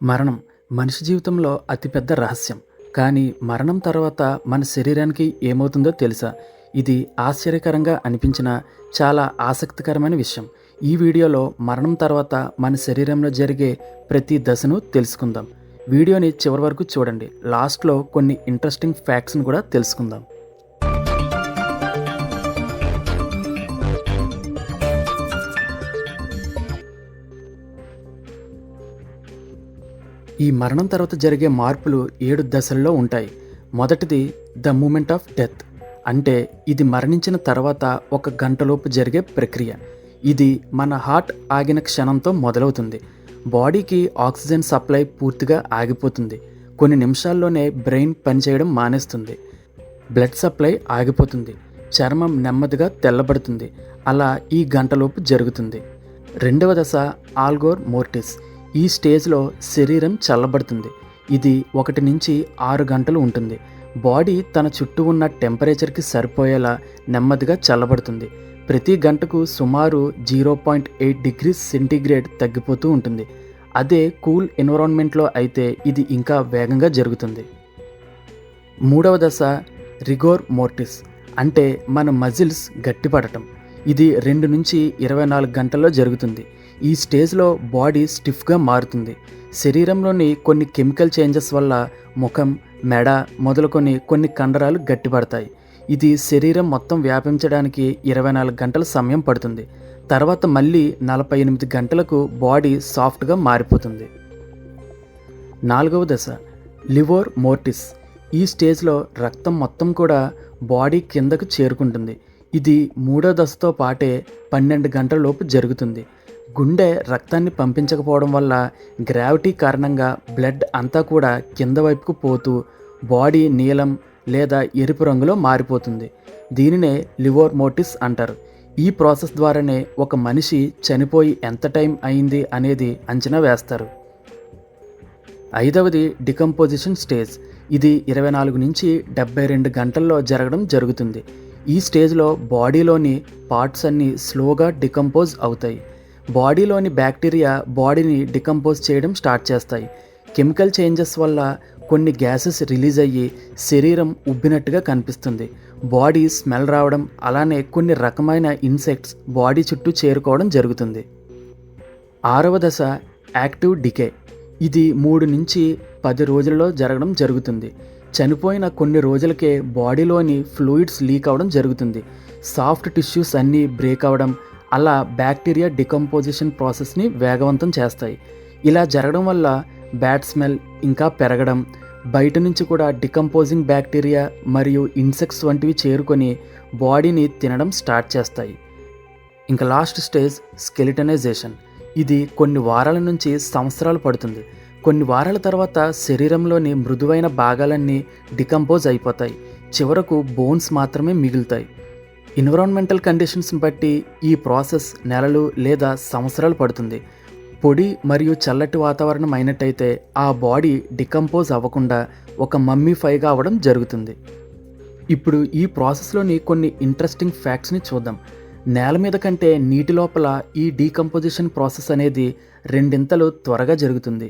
మరణం మనిషి జీవితంలో అతిపెద్ద రహస్యం. కానీ మరణం తర్వాత మన శరీరానికి ఏమవుతుందో తెలుసా? ఇది ఆశ్చర్యకరంగా అనిపించిన చాలా ఆసక్తికరమైన విషయం. ఈ వీడియోలో మరణం తర్వాత మన శరీరంలో జరిగే ప్రతి దశను తెలుసుకుందాం. వీడియోని చివరి వరకు చూడండి. లాస్ట్లో కొన్ని ఇంట్రెస్టింగ్ ఫ్యాక్ట్స్ని కూడా తెలుసుకుందాం. ఈ మరణం తర్వాత జరిగే మార్పులు 7 దశల్లో ఉంటాయి. మొదటిది ద మూమెంట్ ఆఫ్ డెత్, అంటే ఇది మరణించిన తర్వాత 1 గంటలోపు జరిగే ప్రక్రియ. ఇది మన హార్ట్ ఆగిన క్షణంతో మొదలవుతుంది. బాడీకి ఆక్సిజన్ సప్లై పూర్తిగా ఆగిపోతుంది. కొన్ని నిమిషాల్లోనే బ్రెయిన్ పనిచేయడం మానేస్తుంది. బ్లడ్ సప్లై ఆగిపోతుంది. చర్మం నెమ్మదిగా తెల్లబడుతుంది. అలా ఈ గంటలోపు జరుగుతుంది. రెండవ దశ ఆల్గోర్ మోర్టిస్. ఈ స్టేజ్లో శరీరం చల్లబడుతుంది. ఇది 1 నుంచి 6 గంటలు ఉంటుంది. బాడీ తన చుట్టూ ఉన్న టెంపరేచర్కి సరిపోయేలా నెమ్మదిగా చల్లబడుతుంది. ప్రతి గంటకు సుమారు 0.8 డిగ్రీస్ సెంటీగ్రేడ్ తగ్గిపోతూ ఉంటుంది. అదే కూల్ ఎన్విరాన్మెంట్లో అయితే ఇది ఇంకా వేగంగా జరుగుతుంది. మూడవ దశ రిగోర్ మోర్టిస్, అంటే మన మజిల్స్ గట్టిపడటం. ఇది 2 నుంచి 24 గంటల్లో జరుగుతుంది. ఈ స్టేజ్లో బాడీ స్టిఫ్గా మారుతుంది. శరీరంలోని కొన్ని కెమికల్ చేంజెస్ వల్ల ముఖం, మెడ మొదలుకొని కొన్ని కండరాలు గట్టిపడతాయి. ఇది శరీరం మొత్తం వ్యాపించడానికి 24 గంటల సమయం పడుతుంది. తర్వాత మళ్ళీ 48 గంటలకు బాడీ సాఫ్ట్గా మారిపోతుంది. నాలుగవ దశ లివోర్ మోర్టిస్. ఈ స్టేజ్లో రక్తం మొత్తం కూడా బాడీ కిందకు చేరుకుంటుంది. ఇది మూడో దశతో పాటే 12 గంటల లోపు జరుగుతుంది. గుండె రక్తాన్ని పంపించకపోవడం వల్ల గ్రావిటీ కారణంగా బ్లడ్ అంతా కూడా కింద వైపుకు పోతూ బాడీ నీలం లేదా ఎరుపు రంగులో మారిపోతుంది. దీనినే లివోర్ మోర్టిస్ అంటారు. ఈ ప్రాసెస్ ద్వారానే ఒక మనిషి చనిపోయి ఎంత టైం అయింది అనేది అంచనా వేస్తారు. ఐదవది డికంపోజిషన్ స్టేజ్. ఇది 24 నుంచి 72 గంటల్లో జరగడం జరుగుతుంది. ఈ స్టేజ్లో బాడీలోని పార్ట్స్ అన్నీ స్లోగా డికంపోజ్ అవుతాయి. బాడీలోని బ్యాక్టీరియా బాడీని డికంపోజ్ చేయడం స్టార్ట్ చేస్తాయి. కెమికల్ చేంజెస్ వల్ల కొన్ని గ్యాసెస్ రిలీజ్ అయ్యి శరీరం ఉబ్బినట్టుగా కనిపిస్తుంది. బాడీ స్మెల్ రావడం, అలానే కొన్ని రకమైన ఇన్సెక్ట్స్ బాడీ చుట్టూ చేరుకోవడం జరుగుతుంది. ఆరవ దశ యాక్టివ్ డికే. ఇది 3 నుంచి 10 రోజులలో జరగడం జరుగుతుంది. చనిపోయిన కొన్ని రోజులకే బాడీలోని ఫ్లూయిడ్స్ లీక్ అవ్వడం జరుగుతుంది. సాఫ్ట్ టిష్యూస్ అన్నీ బ్రేక్ అవ్వడం, అలా బ్యాక్టీరియా డికంపోజిషన్ ప్రాసెస్ని వేగవంతం చేస్తాయి. ఇలా జరగడం వల్ల బ్యాడ్ స్మెల్ ఇంకా పెరగడం, బయట నుంచి కూడా డికంపోజింగ్ బ్యాక్టీరియా మరియు ఇన్సెక్ట్స్ వంటివి చేరుకొని బాడీని తినడం స్టార్ట్ చేస్తాయి. ఇంకా లాస్ట్ స్టేజ్ స్కెలిటనైజేషన్. ఇది కొన్ని వారాల నుంచి సంవత్సరాలు పడుతుంది. కొన్ని వారాల తర్వాత శరీరంలోని మృదువైన భాగాలన్నీ డికంపోజ్ అయిపోతాయి. చివరకు బోన్స్ మాత్రమే మిగులుతాయి. ఎన్విరాన్మెంటల్ కండిషన్స్ని బట్టి ఈ ప్రాసెస్ నెలలు లేదా సంవత్సరాలు పడుతుంది. పొడి మరియు చల్లటి వాతావరణం అయినట్టయితే ఆ బాడీ డికంపోజ్ అవ్వకుండా ఒక మమ్మీఫైగా అవ్వడం జరుగుతుంది. ఇప్పుడు ఈ ప్రాసెస్లోని కొన్ని ఇంట్రెస్టింగ్ ఫ్యాక్ట్స్ని చూద్దాం. నేల మీద కంటే నీటి లోపల ఈ డీకంపోజిషన్ ప్రాసెస్ అనేది 2 త్వరగా జరుగుతుంది.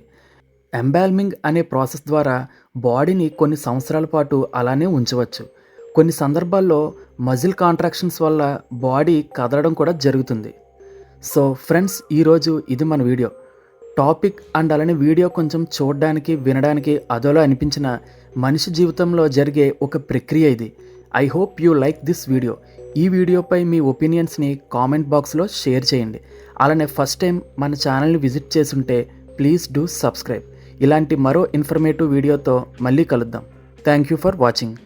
ఎంబాల్మింగ్ అనే ప్రాసెస్ ద్వారా బాడీని కొన్ని సంవత్సరాల పాటు అలానే ఉంచవచ్చు. కొన్ని సందర్భాల్లో మజిల్ కాంట్రాక్షన్స్ వల్ల బాడీ కదలడం కూడా జరుగుతుంది. సో ఫ్రెండ్స్, ఈరోజు ఇది మన వీడియో టాపిక్. అండ్ అలానే వీడియో కొంచెం చూడడానికి వినడానికి అదోలా అనిపించిన మనిషి జీవితంలో జరిగే ఒక ప్రక్రియ ఇది. I hope you like this video. ఈ వీడియోపై మీ ఒపీనియన్స్ని కామెంట్ బాక్స్లో షేర్ చేయండి. అలానే ఫస్ట్ టైం మన ఛానల్ని విజిట్ చేసుంటే ప్లీజ్ డూ సబ్స్క్రైబ్. ఇలాంటి మరో ఇన్ఫర్మేటివ్ వీడియోతో మళ్ళీ కలుద్దాం. Thank you for watching.